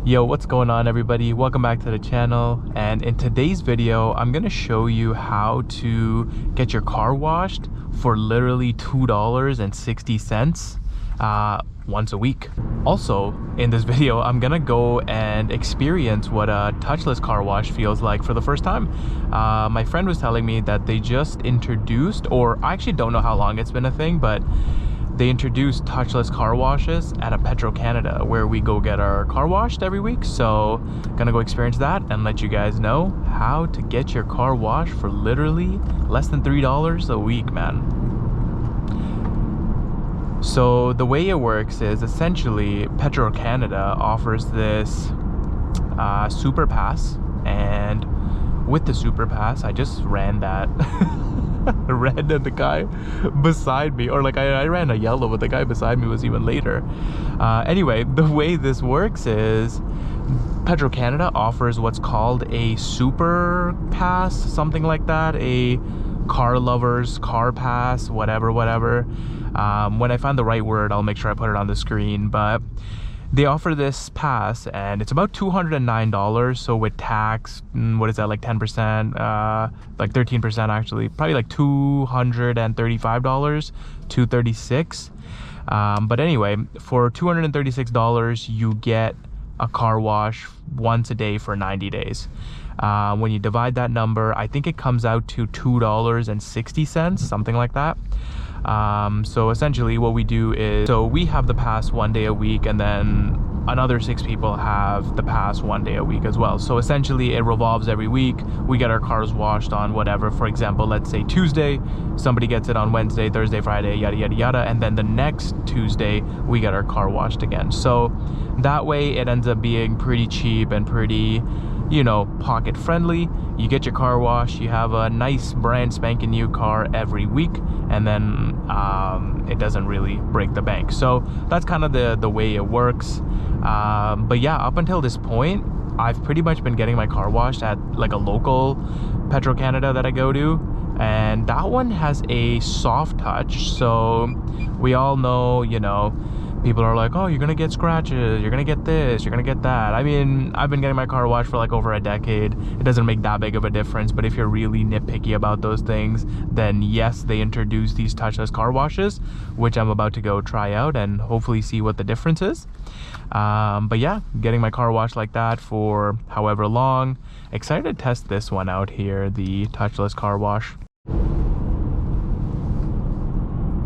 Yo, what's going on everybody? Welcome back to the channel, and in today's video I'm gonna show you how to get your car washed for literally $2.60 once a week. Also in this video I'm gonna go and experience what a touchless car wash feels like for the first time. My friend was telling me that they just introduced, or I actually don't know how long it's been a thing, but they introduced touchless car washes at a Petro Canada where we go get our car washed every week. So gonna go experience that and let you guys know how to get your car washed for literally less than $3 a week, man. So the way it works is essentially Petro Canada offers this super pass, and with the super pass I just ran that red and the guy beside me, or like I ran a yellow but the guy beside me was even later. Anyway, the way this works is Petro Canada offers what's called a super pass, something like that, a car lovers car pass, whatever. When I find the right word I'll make sure I put it on the screen, but they offer this pass and it's about $209. So with tax, what is that, like 10%, like 13% actually, probably like $235, $236. But anyway, for $236 you get a car wash once a day for 90 days. When you divide that number, I think it comes out to $2.60, something like that. So essentially what we do is, so we have the pass one day a week, and then another 6 people have the pass one day a week as well. So essentially it revolves every week. We get our cars washed on whatever, for example, let's say Tuesday, somebody gets it on Wednesday, Thursday, Friday, yada yada yada, and then the next Tuesday we get our car washed again. So that way it ends up being pretty cheap and pretty, you know, pocket friendly. You get your car wash, you have a nice brand spanking new car every week, and then it doesn't really break the bank. So that's kind of the way it works. But yeah, up until this point I've pretty much been getting my car washed at like a local Petro Canada that I go to, and that one has a soft touch. So we all know, you know, people are like, oh, you're gonna get scratches, you're gonna get this, you're gonna get that. I mean, I've been getting my car washed for like over a decade. It doesn't make that big of a difference, but if you're really nitpicky about those things, then yes, they introduce these touchless car washes, which I'm about to go try out and hopefully see what the difference is. But yeah, getting my car washed like that for however long. Excited to test this one out here, the touchless car wash.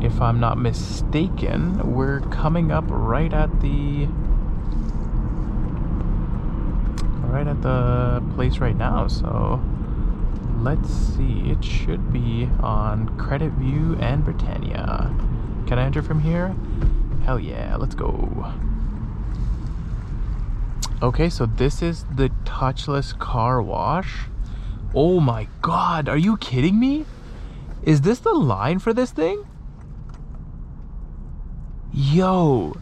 If I'm not mistaken, we're coming up right at the place right now. So let's see, it should be on Credit View and Britannia. Can I enter from here? Hell yeah, let's go. Okay, so this is the touchless car wash. Oh my god, are you kidding me? Is this the line for this thing? Yo.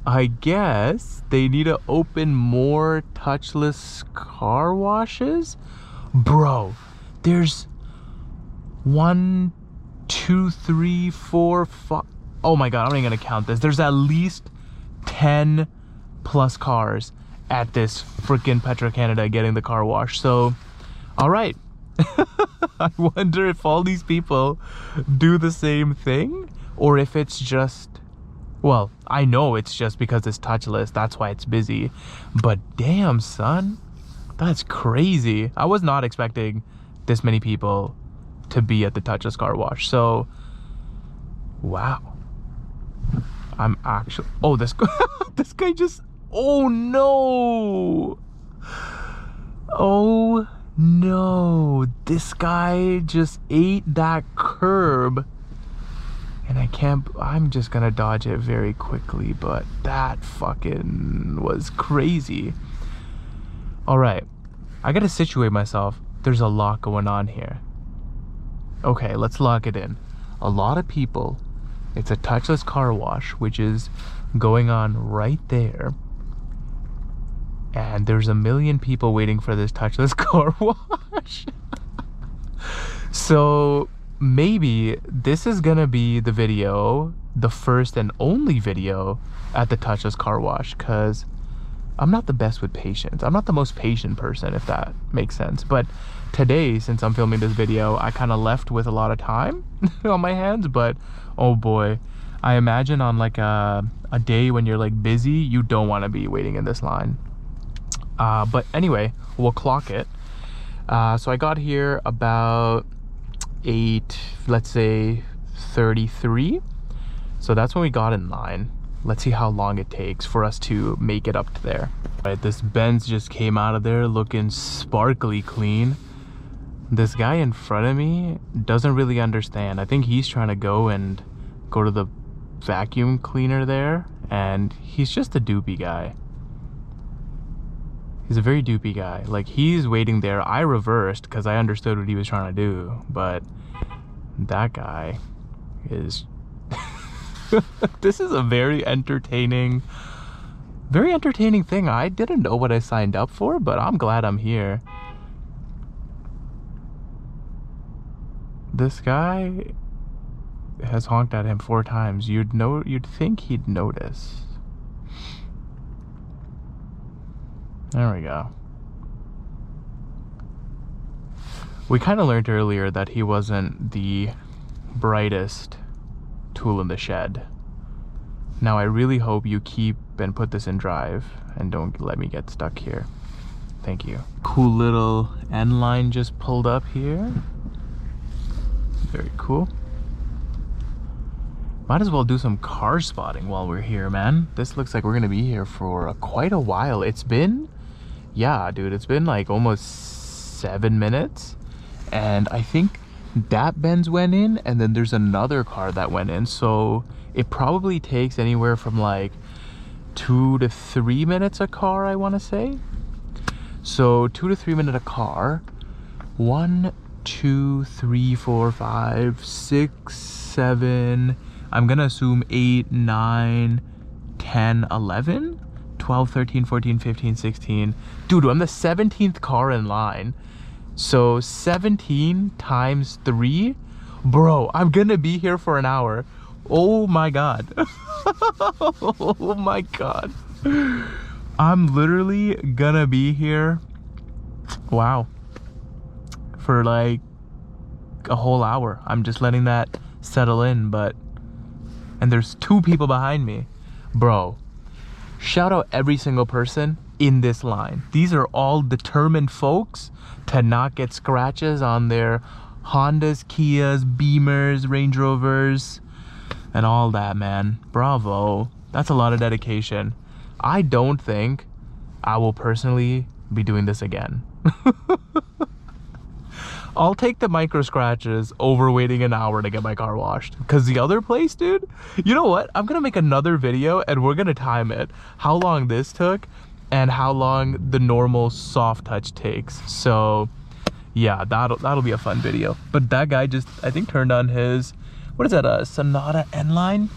I guess they need to open more touchless car washes. Bro, there's 1, 2, 3, 4, 5. Oh my god, I'm not even gonna count this. There's at least 10 plus cars at this freaking Petro Canada getting the car wash. So all right. I wonder if all these people do the same thing, or if it's just, well, I know it's just because it's touchless, that's why it's busy. But damn, son, that's crazy. I was not expecting this many people to be at the touchless car wash. So wow, I'm actually, oh, this this guy just, oh no, oh no, this guy just ate that curb, and I'm just gonna dodge it very quickly, but that fucking was crazy. All right, I gotta situate myself. There's a lot going on here. Okay, let's lock it in. A lot of people. It's a touchless car wash, which is going on right there. And there's a million people waiting for this touchless car wash. So maybe this is gonna be the video, the first and only video at the Touchless car wash, because I'm not the best with patience. I'm not the most patient person, if that makes sense. But today, since I'm filming this video, I kind of left with a lot of time on my hands. But oh boy, I imagine on like a day when you're like busy, you don't want to be waiting in this line. But anyway, we'll clock it. So I got here about 8, let's say 33. So that's when we got in line. Let's see how long it takes for us to make it up to there. All right, this Benz just came out of there looking sparkly clean. This guy in front of me doesn't really understand. I think he's trying to go to the vacuum cleaner there, and he's just a doopy guy. He's a very doopy guy. Like, he's waiting there. I reversed because I understood what he was trying to do, but that guy is this is a very entertaining thing. I didn't know what I signed up for, but I'm glad I'm here. This guy has honked at him 4 times. You'd think he'd notice. There we go. We kind of learned earlier that he wasn't the brightest tool in the shed. Now I really hope you keep and put this in drive and don't let me get stuck here. Thank you. Cool little end line just pulled up here. Very cool. Might as well do some car spotting while we're here, man. This looks like we're gonna be here for quite a while. It's been, yeah, dude, it's been like almost 7 minutes. And I think that Benz went in, and then there's another car that went in. So it probably takes anywhere from like 2 to 3 minutes a car, I want to say. So 2 to 3 minutes a car. 1, 2, 3, 4, 5, 6, 7. I'm gonna assume 8, 9, 10, 11, 12, 13, 14, 15, 16. Dude, I'm the 17th car in line. So 17 times 3, bro, I'm gonna be here for an hour. Oh my god. Oh my god. I'm literally gonna be here, wow, for like a whole hour. I'm just letting that settle in. And there's 2 people behind me. Bro, shout out every single person in this line. These are all determined folks to not get scratches on their Hondas, Kias, Beamers, Range Rovers, and all that, man. Bravo. That's a lot of dedication. I don't think I will personally be doing this again. I'll take the micro scratches over waiting an hour to get my car washed. Because the other place, dude, you know what? I'm going to make another video and we're going to time it. How long this took and how long the normal soft touch takes. So yeah, that'll be a fun video. But that guy just, I think, turned on his, what is that, a Sonata N-Line?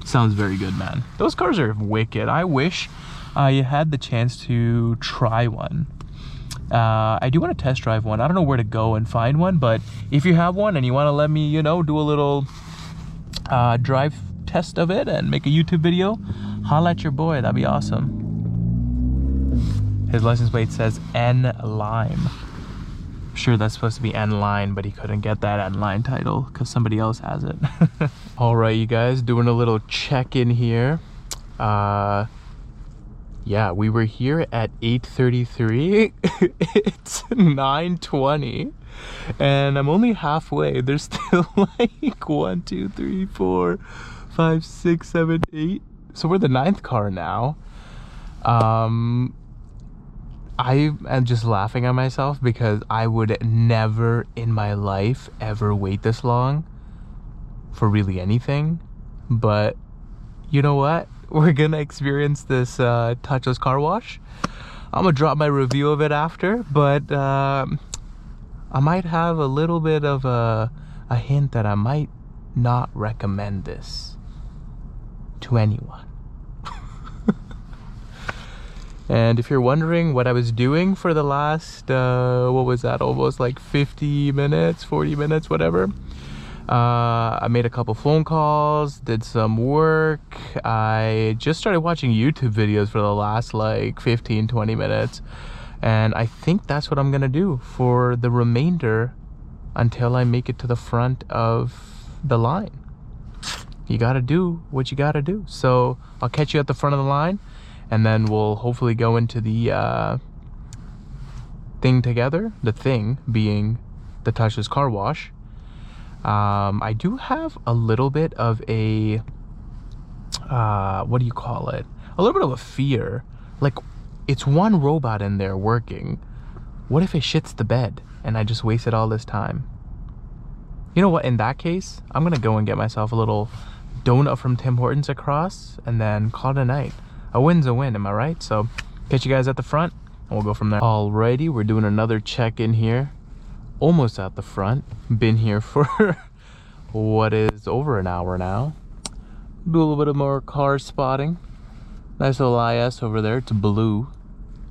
Sounds very good, man. Those cars are wicked. I wish I had the chance to try one. I do want to test drive one. I don't know where to go and find one, but if you have one and you want to let me, you know, do a little drive test of it and make a YouTube video, holla at your boy. That'd be awesome. His license plate says N-Lime. I'm sure that's supposed to be N-Line, but he couldn't get that N-Line title because somebody else has it. All right, you guys, doing a little check-in here. Yeah, we were here at 8:33. It's 9:20 and I'm only halfway. There's still like 1, 2, 3, 4, 5, 6, 7, 8. So we're the 9th car now. I am just laughing at myself because I would never in my life ever wait this long for really anything. But you know what? We're gonna experience this touchless car wash. I'm gonna drop my review of it after, but I might have a little bit of a hint that I might not recommend this to anyone. And if you're wondering what I was doing for the last what was that, almost like 50 minutes, 40 minutes, whatever, I made a couple phone calls, did some work. I just started watching YouTube videos for the last like 15-20 minutes, and I think that's what I'm gonna do for the remainder until I make it to the front of the line. You gotta do what you gotta do. So I'll catch you at the front of the line, and then we'll hopefully go into the thing together. The thing being the Touchless car wash. I do have a little bit of a what do you call it, a little bit of a fear. Like, it's one robot in there working. What if it shits the bed and I just wasted all this time? You know what, in that case, I'm gonna go and get myself a little donut from Tim Hortons across and then call it a night. A win's a win, am I right? So catch you guys at the front and we'll go from there. Alrighty, we're doing another check-in here. Almost at the front. Been here for what is over an hour now. Do a little bit of more car spotting. Nice little IS over there. It's blue.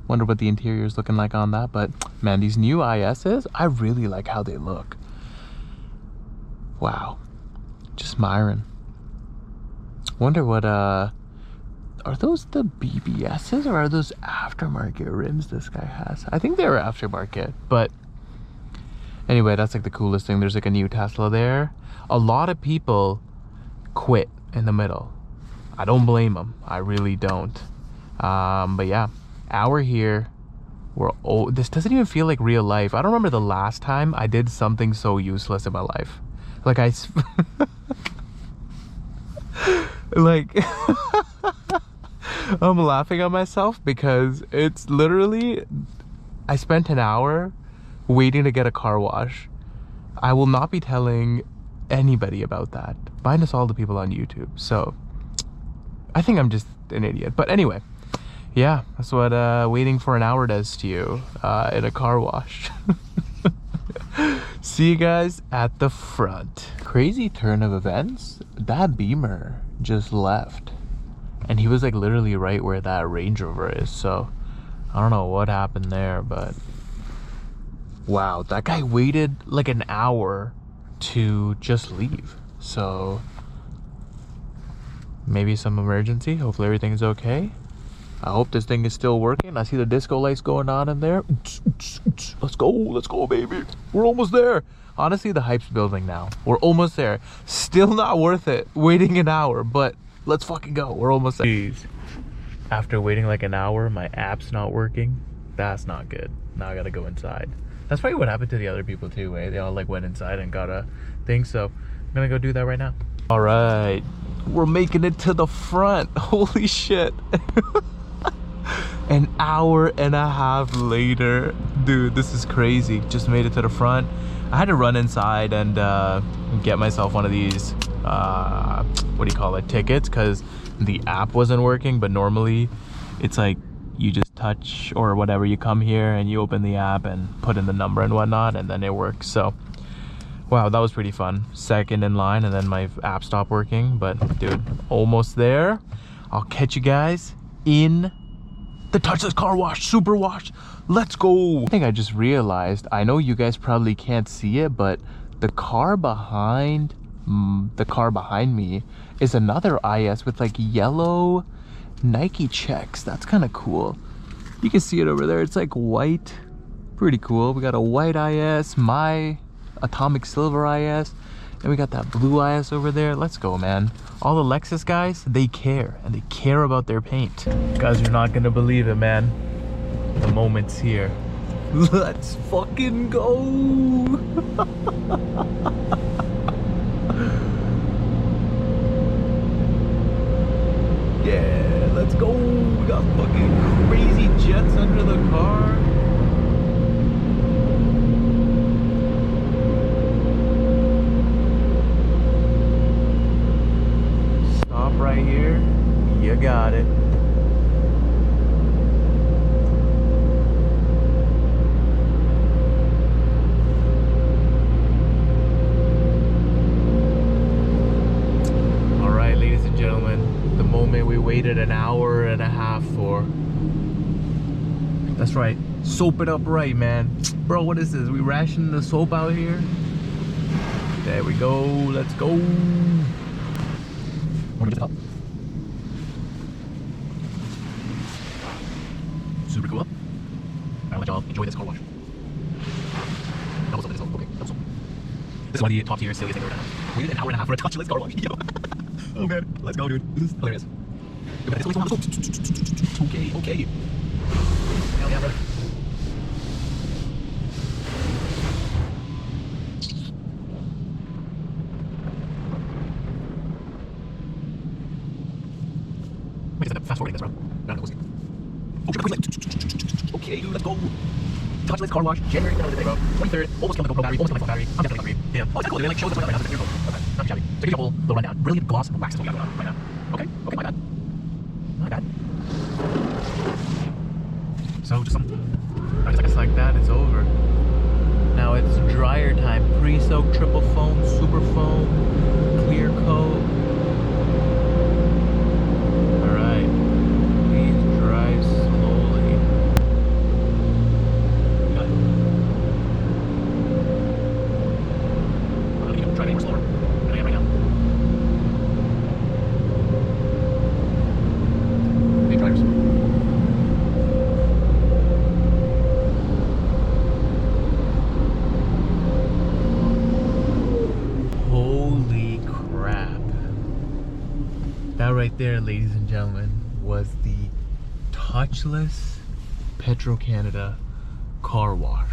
Wonder what the interior is looking like on that. But man, these new ISs, I really like how they look. Wow. Just admiring. Wonder what are those the BBSs or are those aftermarket rims this guy has? I think they were aftermarket, but anyway, that's like the coolest thing. There's like a new Tesla there. A lot of people quit in the middle. I don't blame them. I really don't. But yeah, hour here. This doesn't even feel like real life. I don't remember the last time I did something so useless in my life. Like like I'm laughing at myself because it's literally, I spent an hour waiting to get a car wash. I will not be telling anybody about that, minus all the people on YouTube. So I think I'm just an idiot. But anyway, yeah, that's what waiting for an hour does to you in a car wash. See you guys at the front. Crazy turn of events. That Beamer just left, and he was like literally right where that Range Rover is. So I don't know what happened there, but wow, that guy waited like an hour to just leave. So maybe some emergency. Hopefully everything's okay. I hope this thing is still working. I see the disco lights going on in there. Let's go, baby. We're almost there. Honestly, the hype's building now. We're almost there. Still not worth it waiting an hour, but let's fucking go. We're almost there. Jeez. After waiting like an hour, my app's not working. That's not good. Now I gotta go inside. That's probably what happened to the other people too, eh? They all like went inside and got a thing, so I'm gonna go do that right now. All right, we're making it to the front. Holy shit. An hour and a half later. Dude, this is crazy. Just made it to the front. I had to run inside and get myself one of these, what do you call it, tickets, because the app wasn't working. But normally it's like you just touch or whatever, you come here and you open the app and put in the number and whatnot, and then it works. So wow, that was pretty fun. Second in line, and then my app stopped working. But dude, almost there. I'll catch you guys in the Touchless car wash, super wash. Let's go. I think I just realized, I know you guys probably can't see it, but the car behind me is another IS with like yellow Nike checks. That's kind of cool. You can see it over there. It's like white. Pretty cool. We got a white IS, my atomic silver IS, and we got that blue IS over there. Let's go, man. All the Lexus guys, they care, and they care about their paint. Guys, you're not gonna believe it, man. The moment's here. Let's fucking go. Yeah, let's go. We got fucking crazy jets under the car. Stop right here. You got it. We waited an hour and a half for. That's right, soap it up right, man. Bro, what is this? We rationing the soap out here? There we go. Let's go. We're gonna get super cool. I'll let y'all enjoy this car wash. Double soap, okay, double soap. This is one of the top tier, silliest things I've ever done. Waited an hour and a half for a touchless car wash. Yo. Oh man, let's go, dude. This is hilarious. It's only on the soap. Okay, okay. Hell yeah, brother. Wait, is that fast forwarding this, bro? No, no, okay, dude, let's go. Touchless car wash, January 23rd, almost killed the GoPro battery, almost killed my phone battery. I'm definitely agree. Yeah. Oh, it's cool, dude. It like shows us what right now. Okay, not shabby. So give you a whole little rundown. Brilliant gloss and wax is what we got going on right now. Okay, okay, my bad. My bad. So just some. Just like that, it's over. Now it's dryer time. Pre-soak, triple foam, super foam, clear coat. That right there, ladies and gentlemen, was the Touchless Petro Canada car wash.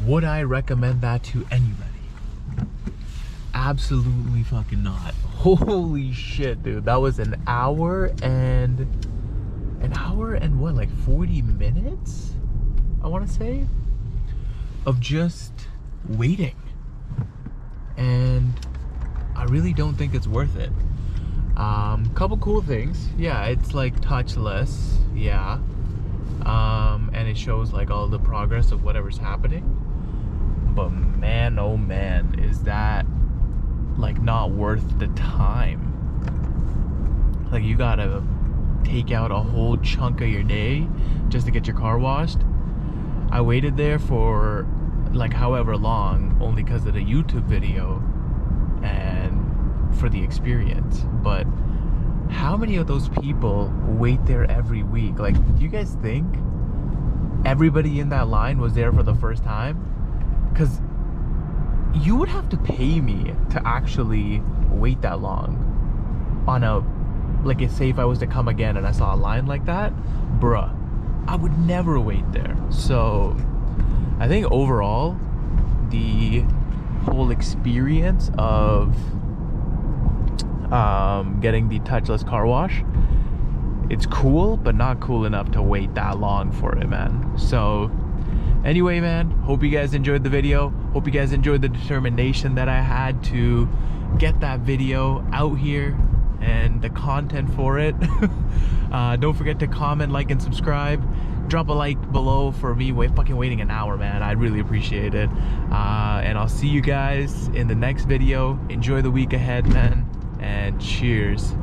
Would I recommend that to anybody? Absolutely fucking not. Holy shit, dude. That was an hour and what, like 40 minutes? I want to say of just waiting. And I really don't think it's worth it. Couple cool things. Yeah, it's like touchless. Yeah. And it shows like all the progress of whatever's happening. But man, oh man, is that like not worth the time. Like you gotta take out a whole chunk of your day just to get your car washed. I waited there for like however long, only because of the YouTube video and for the experience. But how many of those people wait there every week? Like, do you guys think everybody in that line was there for the first time? Because you would have to pay me to actually wait that long on a, like, say if I was to come again and I saw a line like that, bruh, I would never wait there. So I think overall the whole experience of getting the touchless car wash, it's cool, but not cool enough to wait that long for it, man. So anyway, man, hope you guys enjoyed the video. Hope you guys enjoyed the determination that I had to get that video out here and the content for it. Don't forget to comment, like, and subscribe. Drop a like below for me fucking waiting an hour, man. I'd really appreciate it. And I'll see you guys in the next video. Enjoy the week ahead, man, and cheers.